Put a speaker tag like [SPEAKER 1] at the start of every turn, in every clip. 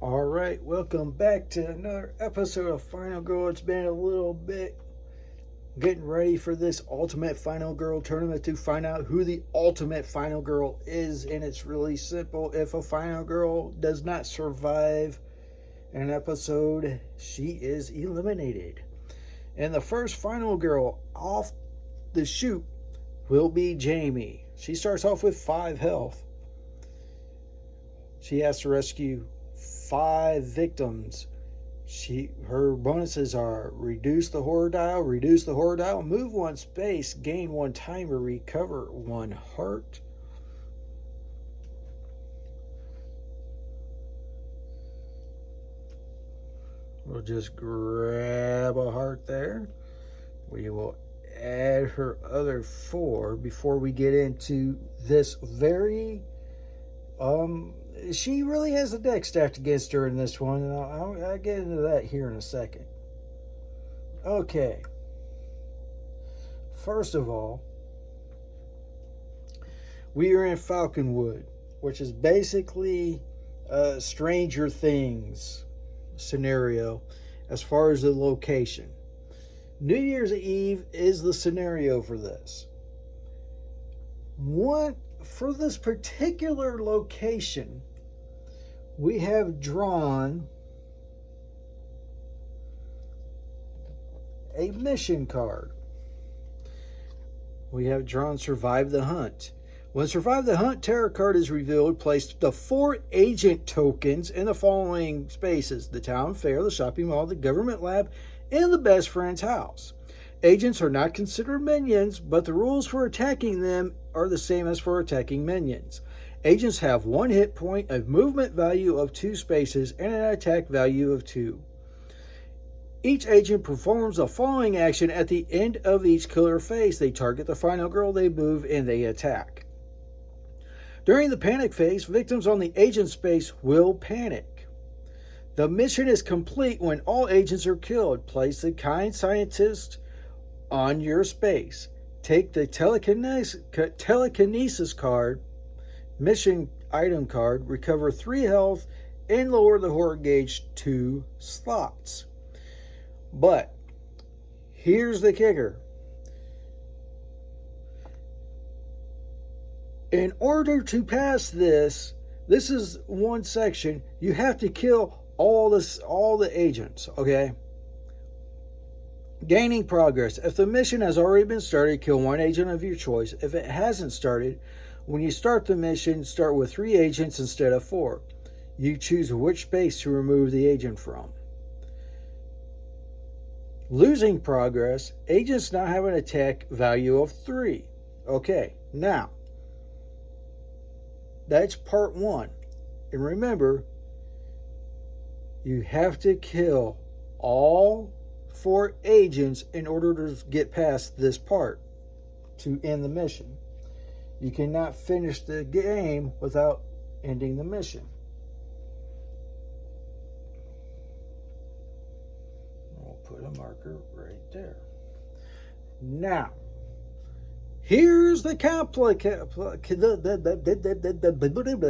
[SPEAKER 1] All right, welcome back to another episode of Final Girl. It's been a little bit getting ready for this Ultimate Final Girl tournament to find out who the Ultimate Final Girl is, and it's really simple. If a Final Girl does not survive an episode, she is eliminated. And the first Final Girl off the chute will be Jaime. She starts off with 5 health. She has to rescue 5 victims. Her bonuses are reduce the horror dial, move 1 space, gain 1 timer, recover 1 heart. We'll just grab a heart there. We will add her other 4 before we get into this very she really has a deck stacked against her in this one, and I'll get into that here in a second. Okay. First of all, we are in Falconwood, which is basically a Stranger Things scenario as far as the location. New Year's Eve is the scenario for this. For this particular location, we have drawn a mission card. We have drawn Survive the Hunt. When Survive the Hunt tarot card is revealed, place the 4 agent tokens in the following spaces: the town fair, the shopping mall, the government lab, and the best friend's house. Agents are not considered minions, but the rules for attacking them are the same as for attacking minions. Agents have 1 hit point, a movement value of 2 spaces, and an attack value of 2. Each agent performs the following action at the end of each killer phase. They target the final girl, they move, and they attack. During the panic phase, victims on the agent space will panic. The mission is complete when all agents are killed. Place the kind scientist on your space. Take the telekinesis card, mission item card, recover 3 health, and lower the horror gauge 2 slots. But here's the kicker. In order to pass this is one section, you have to kill all the agents, okay? Gaining progress. If the mission has already been started, kill 1 agent of your choice. If it hasn't started, when you start the mission, start with 3 agents instead of 4. You choose which space to remove the agent from. Losing progress. Agents now have an attack value of 3. Okay, now, that's part 1. And remember, you have to kill all 4 agents in order to get past this part to end the mission. You cannot finish the game without ending the mission. I'll put a marker right there. Now, here's the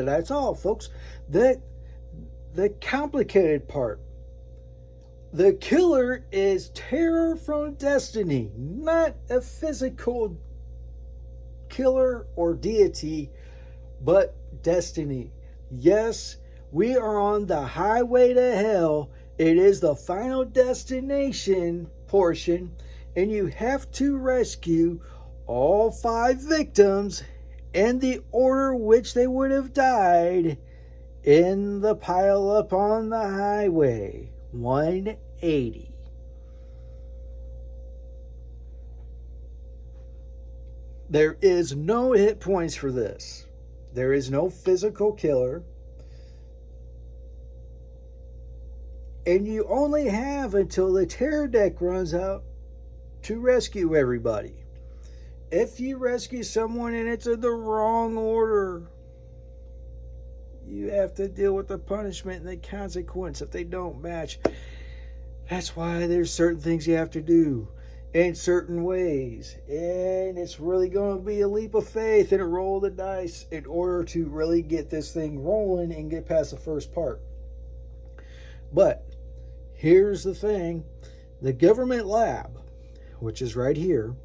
[SPEAKER 1] that's all, folks. The complicated part. The killer is terror from destiny, not a physical killer or deity, but destiny. Yes, we are on the highway to hell. It is the final destination portion, and you have to rescue all 5 victims in the order which they would have died in the pile up on the highway 180. There is no hit points for this. There is no physical killer. And you only have until the terror deck runs out to rescue everybody. If you rescue someone and it's in the wrong order, you have to deal with the punishment and the consequence if they don't match. That's why there's certain things you have to do in certain ways. And it's really going to be a leap of faith and a roll of the dice in order to really get this thing rolling and get past the first part. But here's the thing. The government lab, which is right here,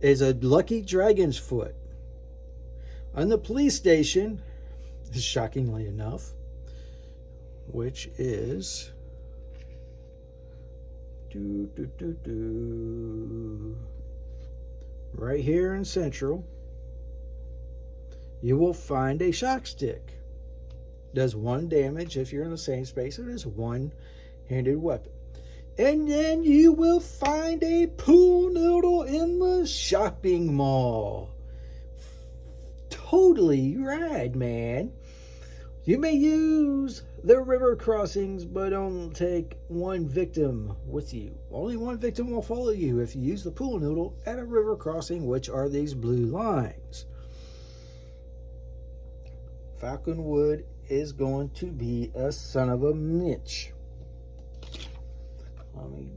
[SPEAKER 1] is a lucky dragon's foot. On the police station, shockingly enough, which is right here in Central, you will find a shock stick. Does 1 damage if you're in the same space. It is a one-handed weapon. And then you will find a pool noodle in the shopping mall. Totally rad, man. You may use the river crossings, but only take 1 victim with you. Only 1 victim will follow you if you use the pool noodle at a river crossing, which are these blue lines. Falconwood is going to be a son of a Mitch. Let me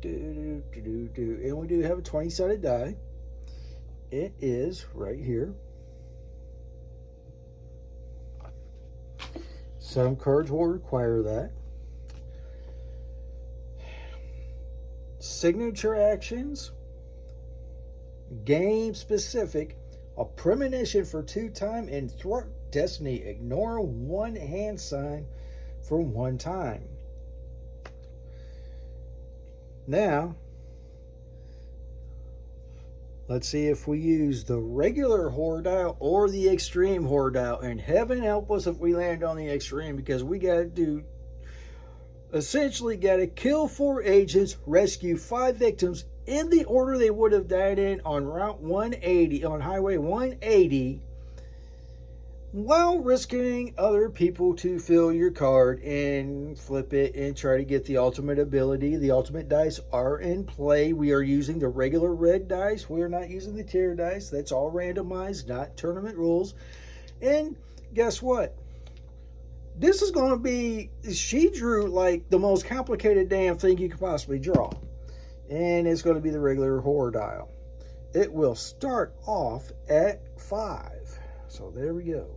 [SPEAKER 1] and we do have a 20-sided die. It is right here. Some cards will require that. Signature actions, game specific, a premonition for 2 time, and thwart destiny. Ignore 1 hand sign for 1 time. Now, let's see if we use the regular horror dial or the extreme horror dial. And heaven help us if we land on the extreme, because we got to do, essentially got to kill 4 agents, rescue 5 victims in the order they would have died in on Route 180, on Highway 180, while risking other people to fill your card and flip it and try to get the ultimate ability. The ultimate dice are in play. We are using the regular red dice. We are not using the tier dice. That's all randomized, not tournament rules. And guess what? This is going to be, she drew like the most complicated damn thing you could possibly draw. And it's going to be the regular horror dial. It will start off at 5. So there we go.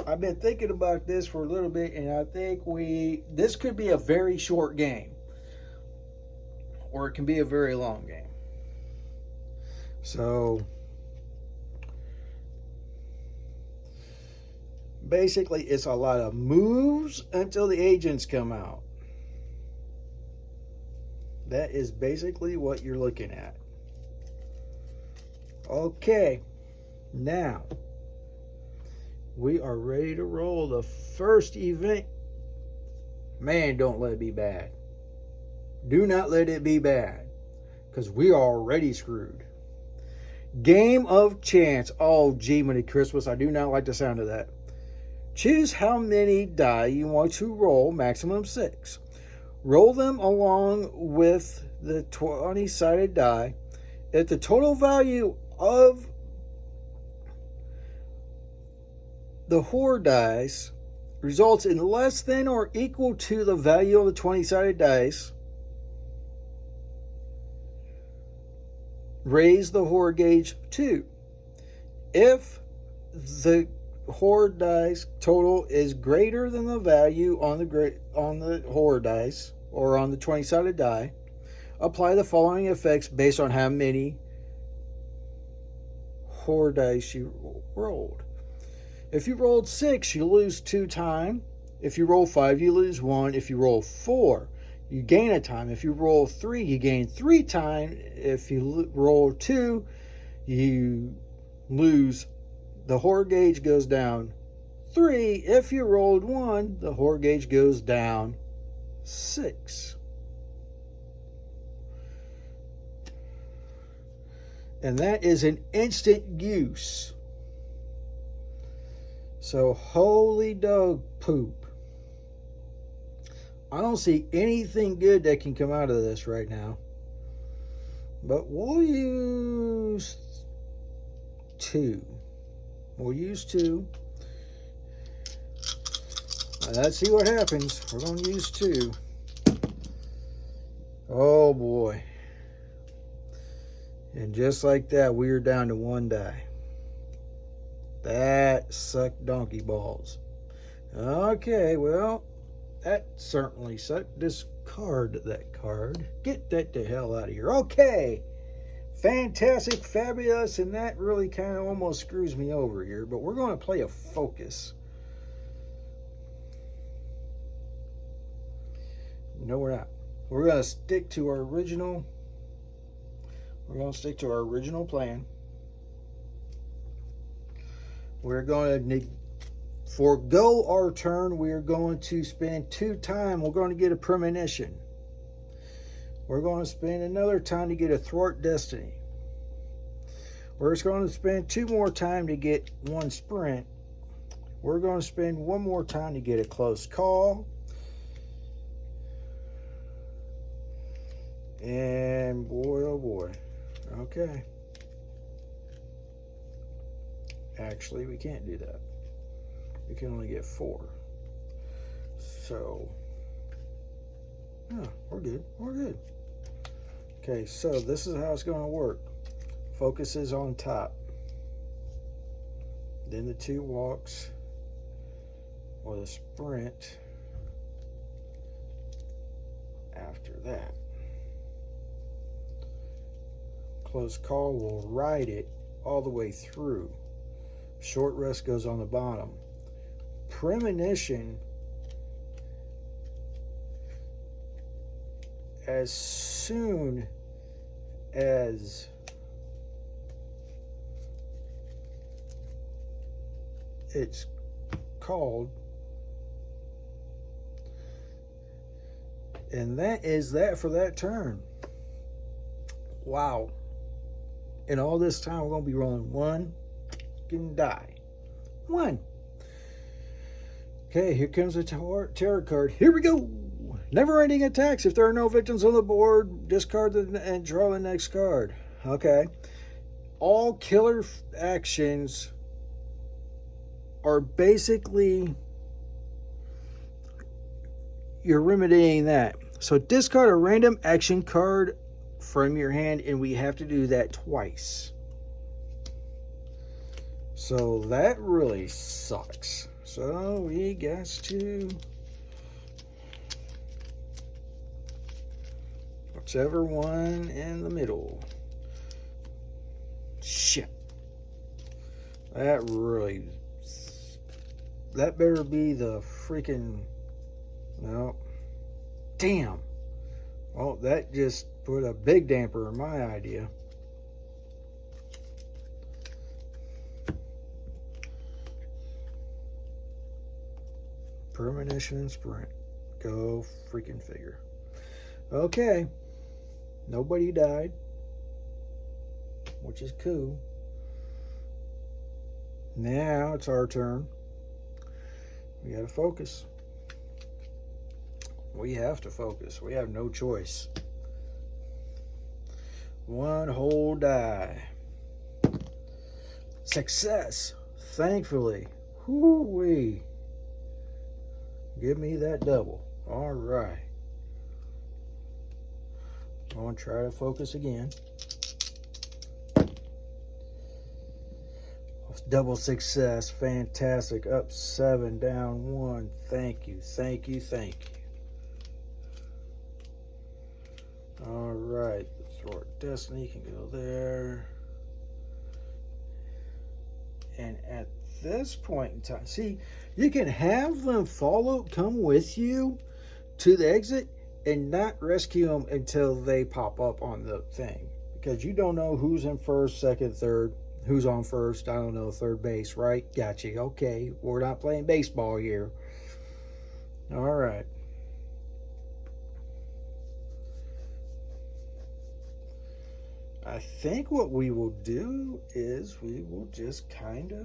[SPEAKER 1] I've been thinking about this for a little bit, and I think this could be a very short game. Or it can be a very long game. So basically, it's a lot of moves until the agents come out. That is basically what you're looking at. Okay, now we are ready to roll the first event. Man, don't let it be bad. Do not let it be bad, because we are already screwed. Game of chance. Oh, gee, Merry Christmas. I do not like the sound of that. Choose how many die you want to roll, maximum 6. Roll them along with the 20-sided die. If the total value of the horror dice results in less than or equal to the value of the 20-sided dice, raise the horror gauge 2. If the horror dice total is greater than the value on the horror dice or on the 20-sided die, apply the following effects based on how many horror dice you rolled. If you rolled 6, you lose 2 time. If you roll 5, you lose 1. If you roll 4, you gain a time. If you roll 3, you gain 3 time. If you roll 2, you lose. The horror gauge goes down 3. If you rolled 1, the horror gauge goes down 6. And that is an instant use. So holy dog poop. I don't see anything good that can come out of this right now. But we'll use 2. We'll use 2. Let's see what happens. We're going to use 2. Oh boy. And just like that, we are down to 1 die. That sucked donkey balls. Okay, well, that certainly sucked. Discard that card. Get that the hell out of here. Okay. Fantastic, fabulous, and that really kind of almost screws me over here, but we're going to play a focus. No, we're not. We're going to stick to our original. We're going to stick to our original plan. We're going to forego our turn. We're going to spend 2 time. We're going to get a premonition. We're going to spend another time to get a thwart destiny. We're just going to spend 2 more time to get 1 sprint. We're going to spend 1 more time to get a close call. And boy, oh boy. Okay. Actually, we can't do that. We can only get 4. So, yeah, we're good. We're good. Okay, so this is how it's going to work. Focus is on top. Then the 2 walks with a sprint after that. Close call will ride it all the way through. Short rest goes on the bottom. Premonition, as soon as it's called, and that is that for that turn. Wow. And all this time we're going to be rolling 1 die. 1. Okay, here comes a tarot card. Here we go. Never-ending attacks. If there are no victims on the board, discard and draw the next card. Okay. All killer actions are basically, you're remedying that. So discard a random action card from your hand, and we have to do that twice. So that really sucks. So we got to, whichever one in the middle. Shit. That better be the freaking, no. Damn. Well, that just put a big damper in my idea. Premonition and sprint. Go freaking figure. Okay. Nobody died, which is cool. Now it's our turn. We gotta focus. We have to focus. We have no choice. 1 whole die. Success. Thankfully. Whoo-wee. Give me that double. All right. I'm going to try to focus again. Double success. Fantastic. Up 7, down 1. Thank you. Thank you. Thank you. All right. The thwart destiny can go there. And at this point in time, see, you can have them come with you to the exit and not rescue them until they pop up on the thing, because you don't know who's in first, second, third, who's on first. I don't know, third base, right? Gotcha. Okay, we're not playing baseball here. All right. I think what we will do is we will just kind of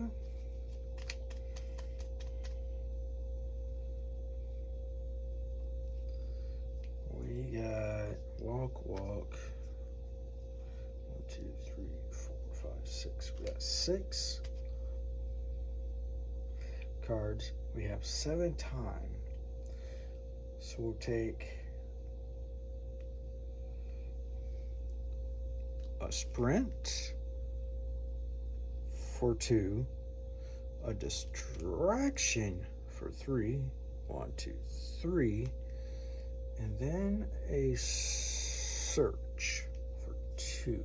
[SPEAKER 1] got walk. 1, 2, 3, 4, 5, 6. We got 6 cards. We have 7 time. So we'll take a sprint for 2, a distraction for 3. 1, 2, 3. And then a search for 2.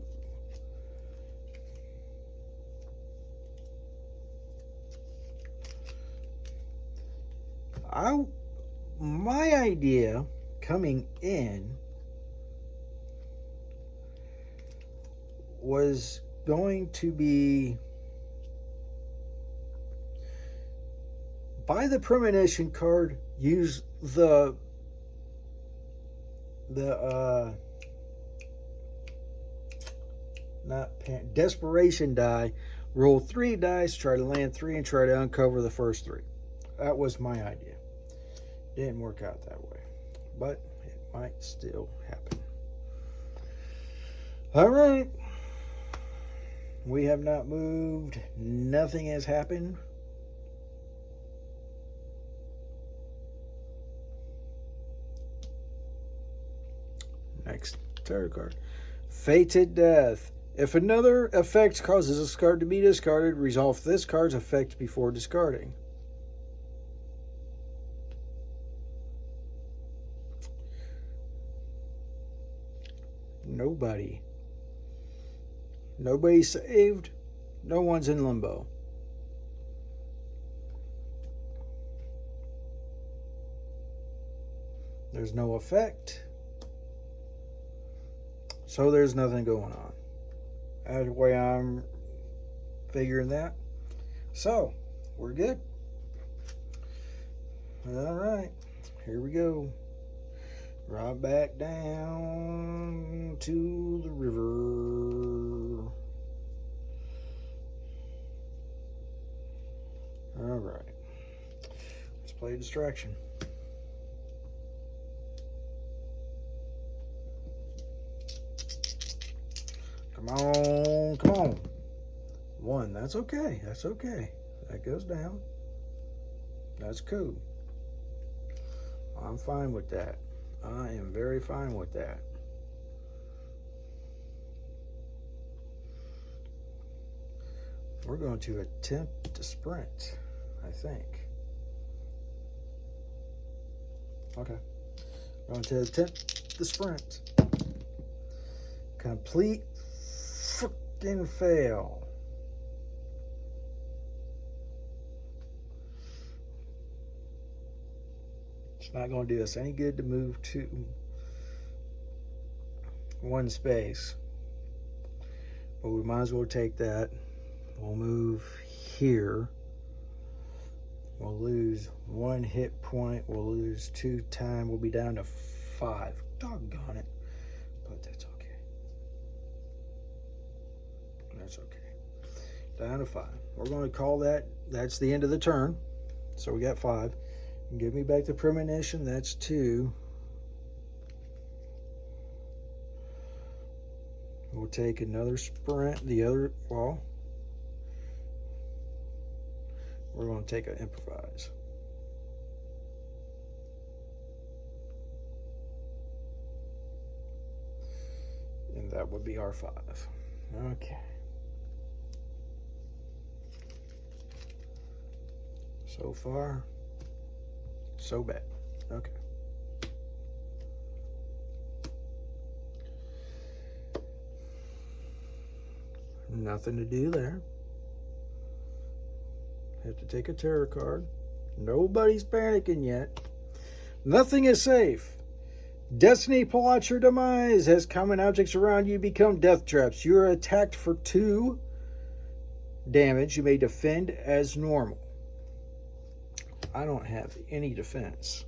[SPEAKER 1] My idea coming in was going to be buy the premonition card, use the desperation die, roll 3 dice, try to land 3 and try to uncover the first 3. That was my idea. Didn't work out that way, but it might still happen. All right. We have not moved. Nothing has happened. Next tarot card. Fated Death. If another effect causes this card to be discarded, resolve this card's effect before discarding. Nobody. Nobody's saved. No one's in limbo. There's no effect. So there's nothing going on. That's the way I'm figuring that. So, we're good. All right. Here we go. Right back down to the river. All right. Let's play a distraction. Come on, come on. 1, that's okay. That's okay. That goes down. That's cool. I'm fine with that. I am very fine with that. We're going to attempt to sprint, I think. Okay. We're going to attempt the sprint. Complete freaking fail. It's not going to do us any good to move to 1 space. But we might as well take that. We'll move here. We'll lose 1 hit point. We'll lose 2 time. We'll be down to 5. Doggone it. But that's okay. That's okay. Down to 5. We're going to call that. That's the end of the turn. So we got 5. Give me back the premonition. That's 2. We'll take another sprint. The other, well, we're going to take an improvise. And that would be our 5. Okay. So far, so bad. Okay. Nothing to do there. Have to take a tarot card. Nobody's panicking yet. Nothing is safe. Destiny plots your demise. As common objects around you become death traps. You are attacked for 2 damage. You may defend as normal. I don't have any defense.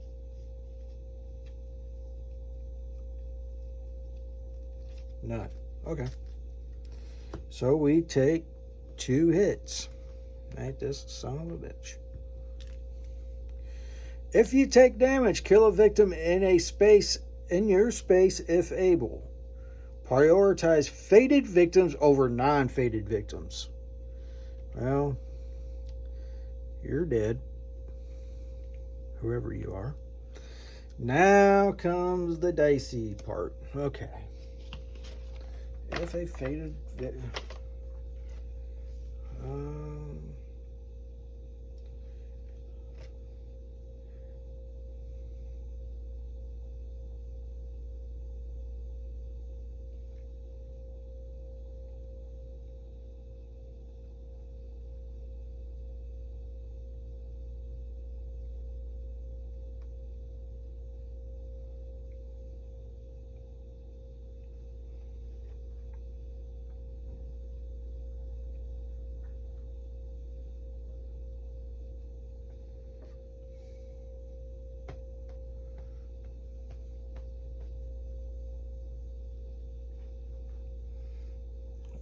[SPEAKER 1] None. Okay. So we take 2 hits. Ain't this son of a bitch. If you take damage, kill a victim in your space if able. Prioritize fated victims over non-fated victims. Well, you're dead. Whoever you are. Now comes the dicey part. Okay. If a faded...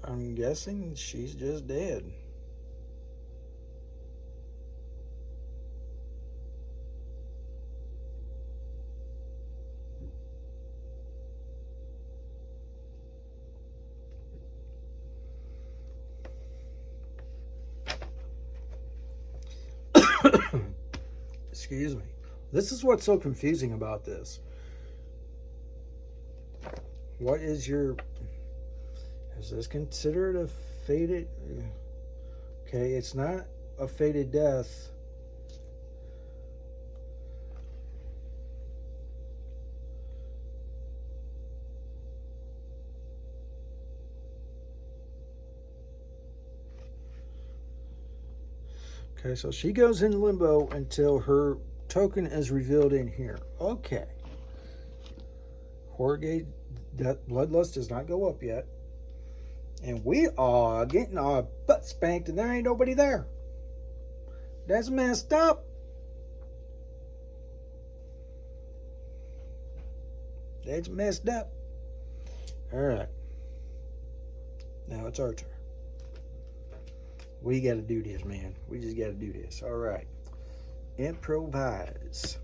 [SPEAKER 1] I'm guessing she's just dead. Excuse me. This is what's so confusing about this. What is your... Is this considered a fated... Okay, it's not a fated death. Okay, so she goes in limbo until her token is revealed in here. Okay. Horgate Bloodlust does not go up yet. And we are getting our butt spanked and there ain't nobody there. That's messed up. That's messed up. Alright. Now it's our turn. We got to do this, man. We just got to do this. All right. Improvise.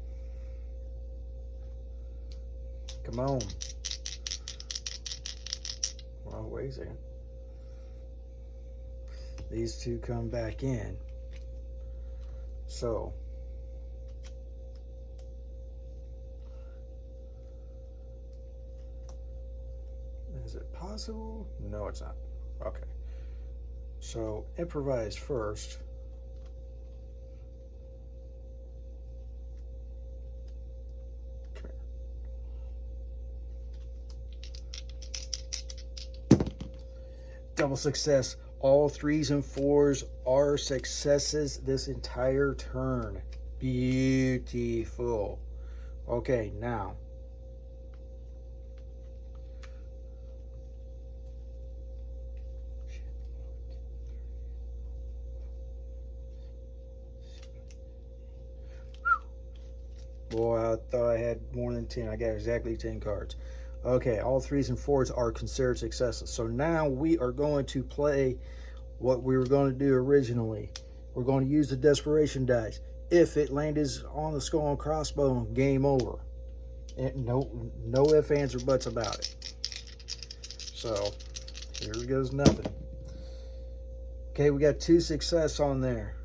[SPEAKER 1] Come on. Well, wait a second. These two come back in. So. Is it possible? No, it's not. Okay. So, improvise first. Come here. Double success. All 3s and 4s are successes this entire turn. Beautiful. Okay, now. Boy, I thought I had more than 10. I got exactly 10 cards. Okay, all 3s and 4s are considered successes. So now we are going to play what we were going to do originally. We're going to use the desperation dice. If it landed on the skull and crossbone, game over. And no ifs, ands, or buts about it. So, here goes nothing. Okay, we got 2 success on there.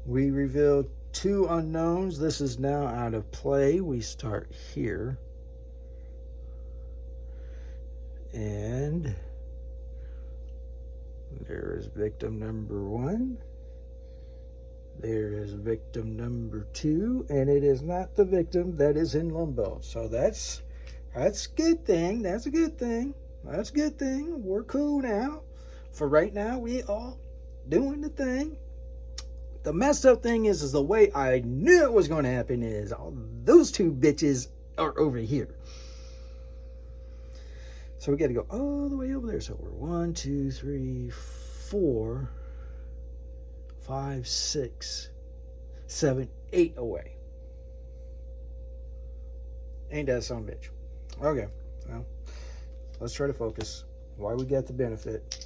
[SPEAKER 1] We revealed 2 unknowns. This is now out of play. We start here. And there is victim number 1. There is victim number 2. And it is not the victim that is in limbo. So that's a good thing. That's a good thing. That's a good thing. We're cool now. For right now, we are doing the thing. The messed up thing is the way I knew it was going to happen is all those 2 bitches are over here. So we got to go all the way over there. So we're 1, 2, 3, 4, 5, 6, 7, 8 away. Ain't that some bitch? Okay, well, let's try to focus. Why we got the benefit?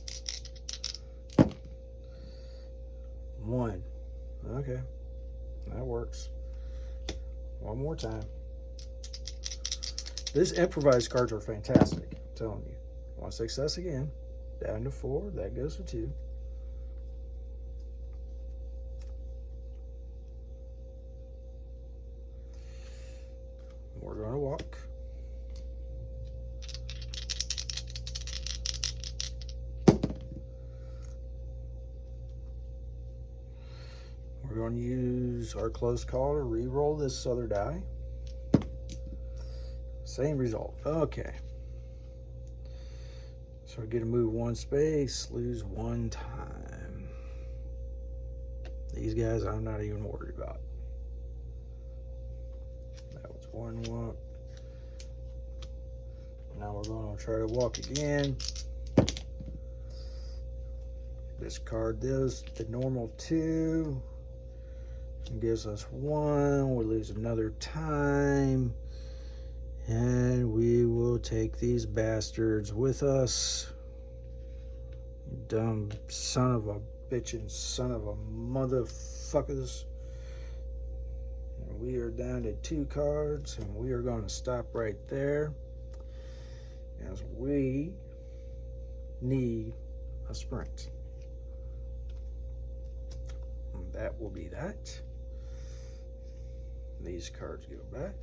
[SPEAKER 1] 1. Okay, that works. One more time. These improvised cards are fantastic, I'm telling you. 1 success again. Down to 4. That goes to 2. We're going to walk. going to use our close call to re-roll this other die. Same result. Okay. So I get to move one space, lose one time. These guys I'm not even worried about. That was one walk. Now we're going to try to walk again. Discard this, the normal 2. It gives us 1. We lose another time. And we will take these bastards with us. Dumb son of a bitchin' son of a motherfuckers. And we are down to 2 cards, and we are going to stop right there, as we need a sprint. And that will be that. These cards go back.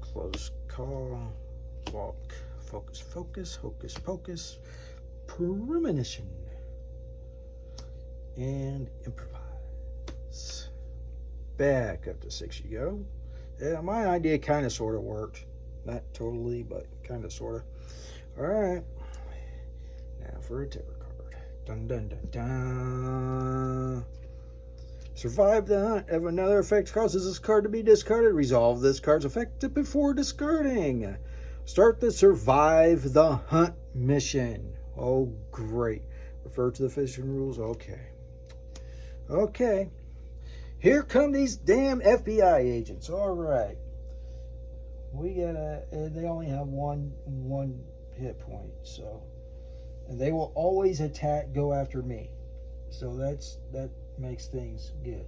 [SPEAKER 1] Close call, walk, focus, focus, hocus pocus, premonition, and improvise. Back up to 6 you go. Yeah, my idea kind of sort of worked. Not totally, but kind of sort of. All right. Now for a tarot card. Dun dun dun dun. Survive the hunt. If another effect causes this card to be discarded, resolve this card's effect before discarding. Start the Survive the Hunt mission. Oh, great. Refer to the fishing rules. Okay. Okay. Here come these damn FBI agents. All right. We gotta. They only have one hit point, so, and they will always attack, go after me. So that makes things good.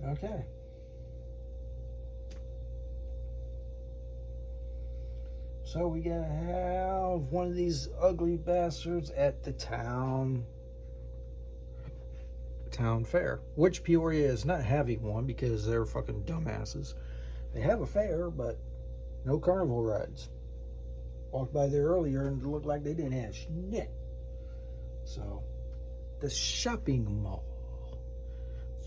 [SPEAKER 1] Okay. So we gotta have one of these ugly bastards at the town fair, which Peoria is not having one because they're fucking dumbasses. They have a fair, but no carnival rides. Walked by there earlier and it looked like they didn't have shit. So, the shopping mall.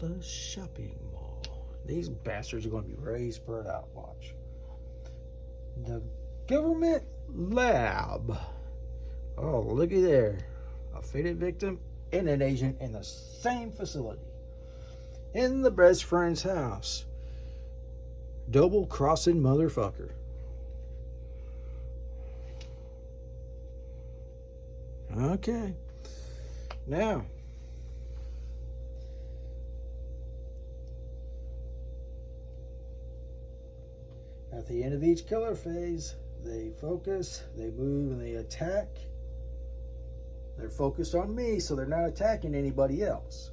[SPEAKER 1] The shopping mall. These bastards are going to be ready to spread out. Watch. The government lab. Oh, looky there. A fated victim and an agent in the same facility. In the best friend's house. Double crossing motherfucker. Okay. Now, at the end of each killer phase, they focus, they move, and they attack. They're focused on me, so they're not attacking anybody else.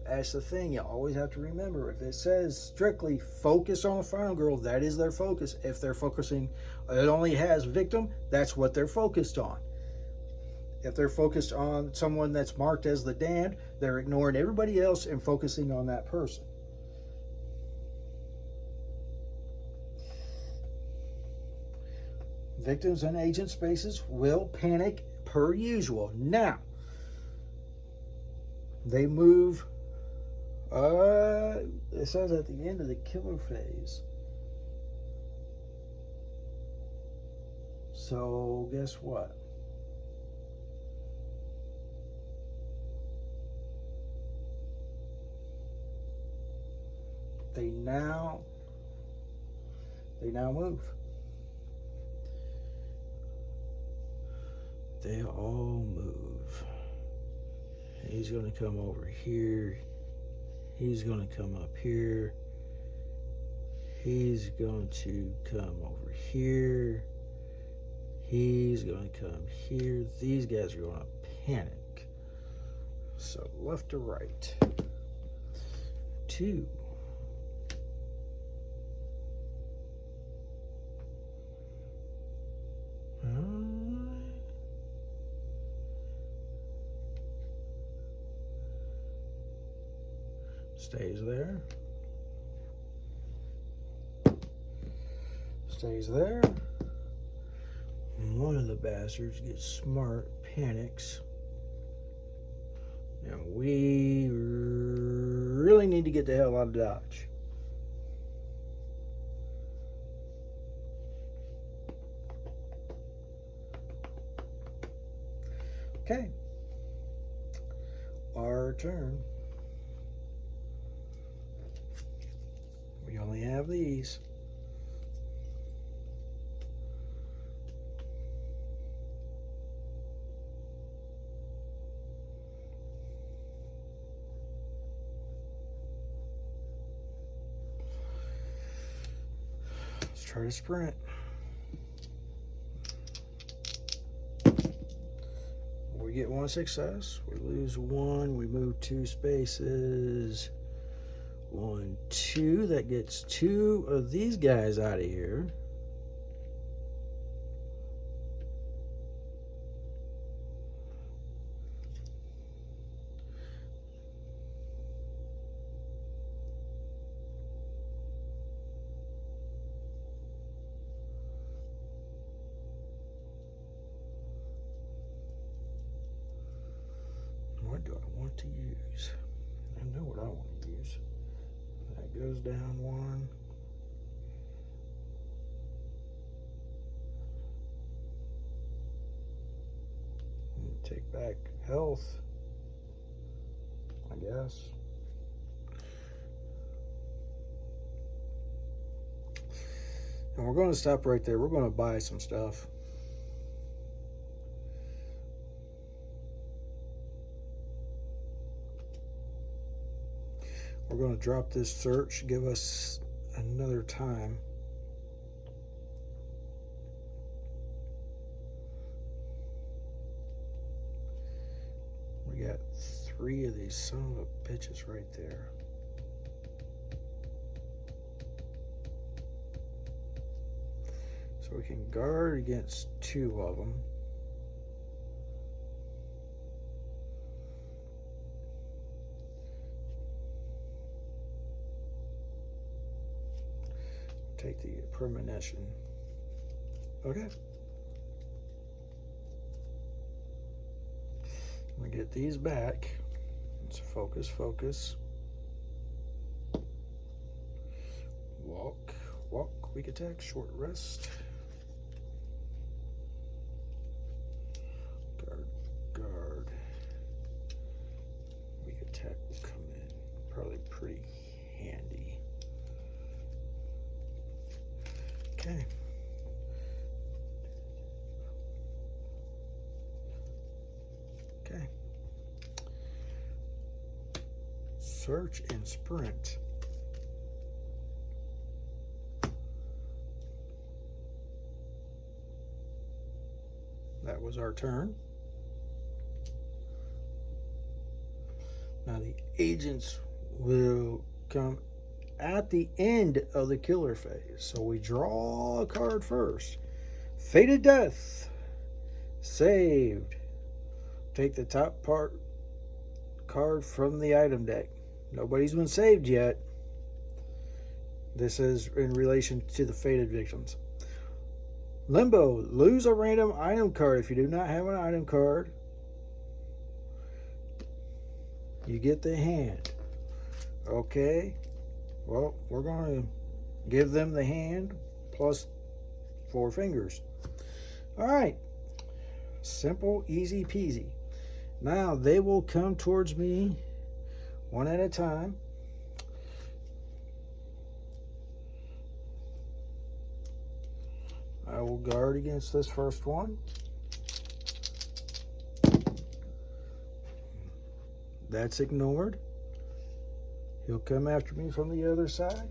[SPEAKER 1] That's the thing you always have to remember. If it says strictly focus on the final girl, that is their focus. If they're focusing, it only has victim, that's what they're focused on. If they're focused on someone that's marked as the damned, they're ignoring everybody else and focusing on that person. Victims and agent spaces will panic per usual. Now, they move, it says at the end of the killer phase. So, guess what? They now move. They all move. He's going to come over here. He's going to come up here. He's going to come over here. He's going to come here. These guys are going to panic. So left to right. 2. Stays there. Stays there. And one of the bastards gets smart, panics. And we really need to get the hell out of Dodge. Okay. Our turn. We only have these. Let's try to sprint. We get one success, we lose one, we move 2 spaces. 1, 2, that gets 2 of these guys out of here. What do I want to use? I know what I want to use. That goes down 1. Take back health, I guess. And we're going to stop right there. We're going to buy some stuff. We're going to drop this search, give us another time. We got 3 of these son of a bitches right there. So we can guard against 2 of them. Take the premonition. Okay. I'm gonna get these back. Let's focus, focus. Walk, walk, weak attack, short rest. Guard, guard. Weak attack will come in. Probably pretty handy. Okay. Okay. Search and sprint. That was our turn. Now the agents will come at the end of the killer phase. So we draw a card first. Fated Death. Saved. Take the top part card from the item deck. Nobody's been saved yet. This is in relation to the fated victims. Limbo. Lose a random item card. If you do not have an item card, you get the hand. Okay. Well, we're going to give them the hand plus 4 fingers. All right. Simple, easy peasy. Now they will come towards me one at a time. I will guard against this first one. That's ignored. He'll come after me from the other side.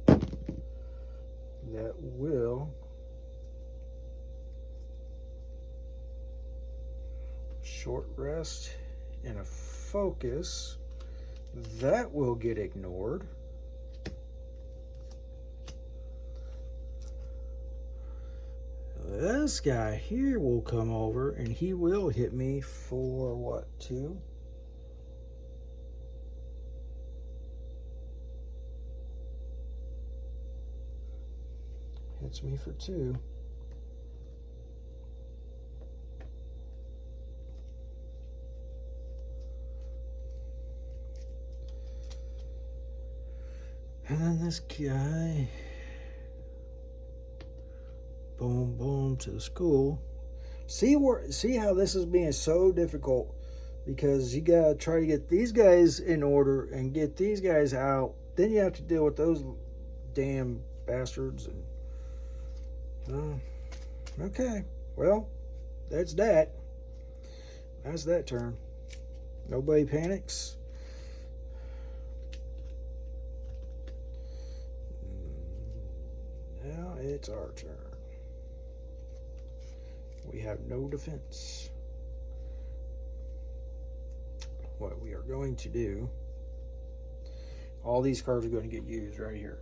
[SPEAKER 1] That will short rest and a focus. That will get ignored. This guy here will come over and he will hit me for what, 2? Hits me for 2. And then this guy, boom, boom, to the school. See how this is being so difficult, because you gotta try to get these guys in order and get these guys out. Then you have to deal with those damn bastards. And okay, well, that's that. That's that turn. Nobody panics. Now it's our turn. We have no defense. What we are going to do, all these cards are going to get used right here.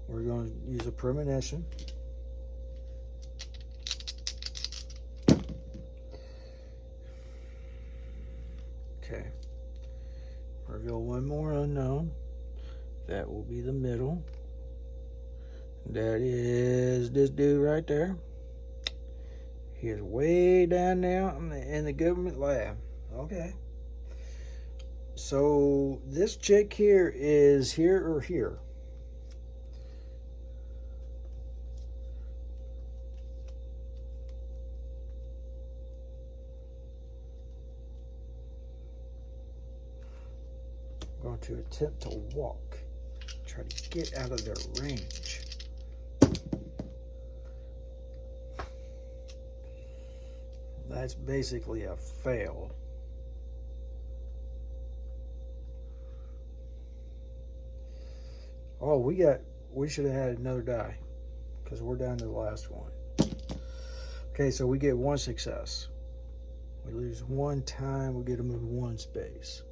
[SPEAKER 1] We're going to use a premonition. Okay. Reveal one more unknown. That will be the middle. That is this dude right there. He is way down now in the government lab. Okay. So this chick here is here or here. I'm going to attempt to walk. Try to get out of their range. That's basically a fail. Oh, we should have had another die, because we're down to the last one. Okay, so we get 1 success. We lose 1 time, we get to move 1 space.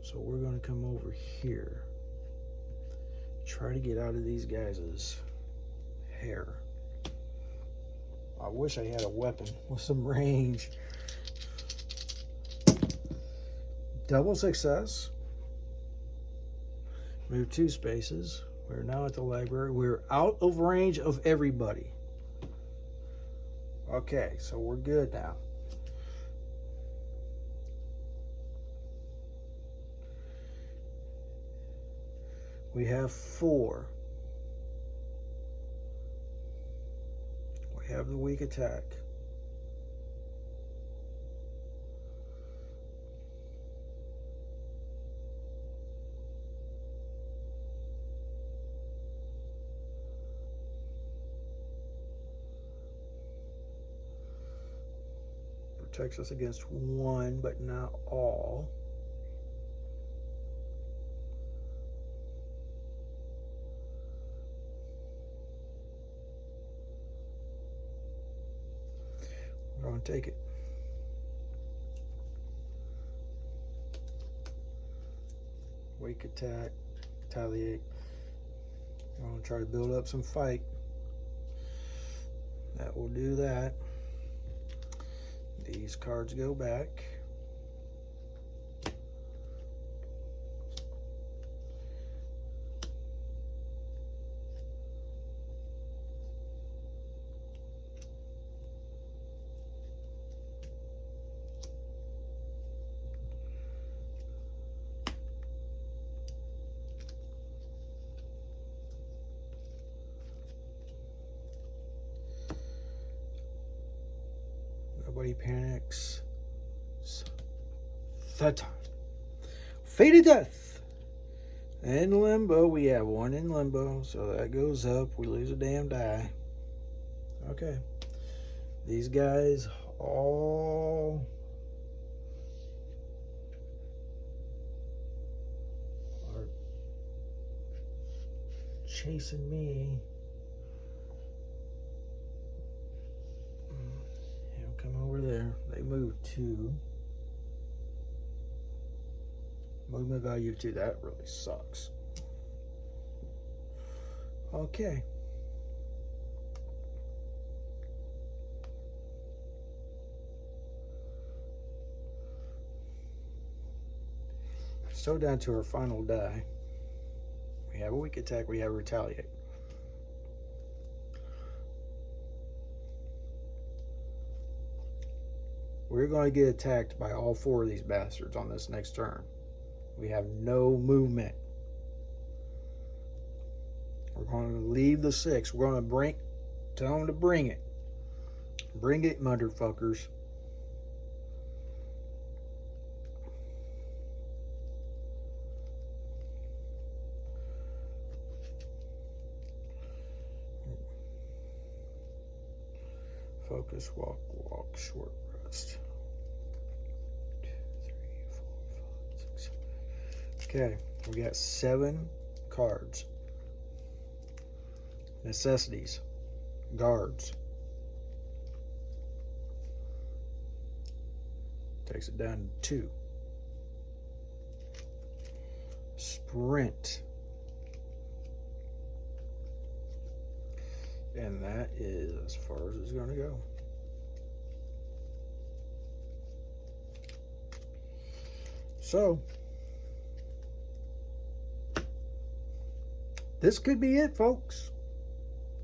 [SPEAKER 1] So we're going to come over here. Try to get out of these guys' hair. I wish I had a weapon with some range. Double success. Move 2 spaces. We're now at the library. We're out of range of everybody. Okay, so we're good now. We have 4. We have the weak attack. Protects us against 1, but not all. We're going to take it. Weak attack, retaliate. We're going to try to build up some fight. That will do that. These cards go back. Nobody panics. It's that time. Fated death. In limbo, we have 1 in limbo, so that goes up. We lose a damn die. Okay. These guys all are chasing me. Come over there. They move 2. Movement value 2. That really sucks. Okay. So down to our final die. have a weak attack, we have retaliate. We're going to get attacked by all 4 of these bastards on this next turn. We have no movement. We're going to leave the 6. We're going to tell them to bring it. Bring it, motherfuckers. Focus, walk, short rest. 2, 3, 4, 5, 6, 7. Okay, we got 7 cards. Necessities. Guards. Takes it down to 2. Sprint. And that is as far as it's going to go. So, this could be it, folks.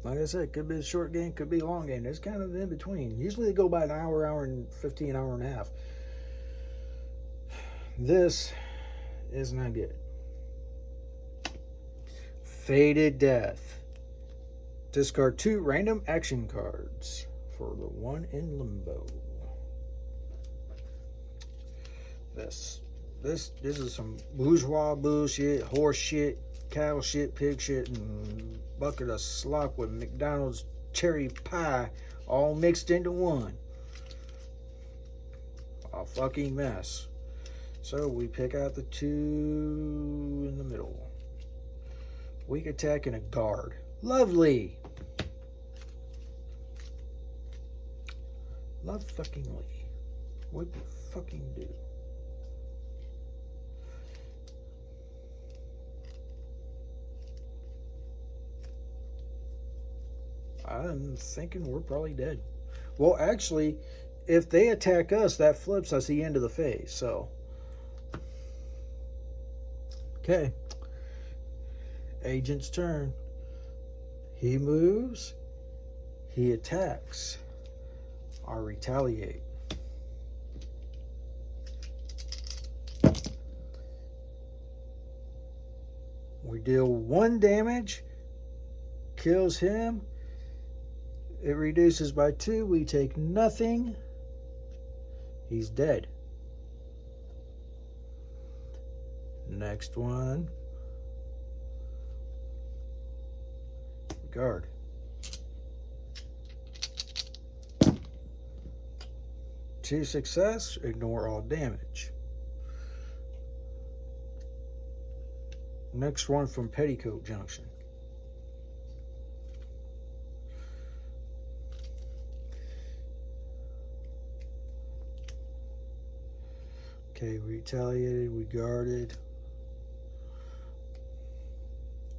[SPEAKER 1] Like I said, it could be a short game, could be a long game. It's kind of in between. Usually they go by an hour and 15, hour and a half. This is not good. Fated Death. Discard 2 random action cards for the 1 in limbo. This is some bourgeois bullshit, horse shit, cow shit, pig shit, and bucket of slop with McDonald's cherry pie all mixed into one. A fucking mess. So we pick out the 2 in the middle. Weak attack and a guard. Lovely. Love fuckingly. What you fucking do? I'm thinking we're probably dead. Well, actually, if they attack us, that flips us the end of the phase. So, okay. Agent's turn. He moves. He attacks. I retaliate. We deal 1 damage. Kills him. It reduces by 2. We take nothing. He's dead. Next one. Guard. To success, ignore all damage. Next one from Petticoat Junction. Okay, we retaliated, we guarded.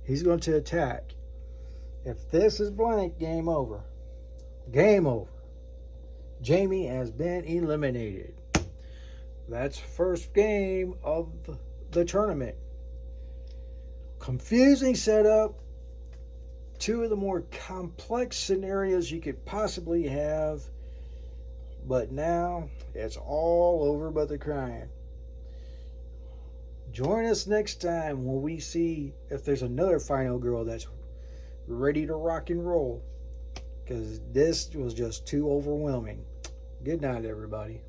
[SPEAKER 1] He's going to attack. If this is blank, game over. Game over. Jaime has been eliminated. That's first game of the tournament. Confusing setup. 2 of the more complex scenarios you could possibly have. But now it's all over but the crying. Join us next time when we see if there's another final girl that's ready to rock and roll, because this was just too overwhelming. Good night, everybody.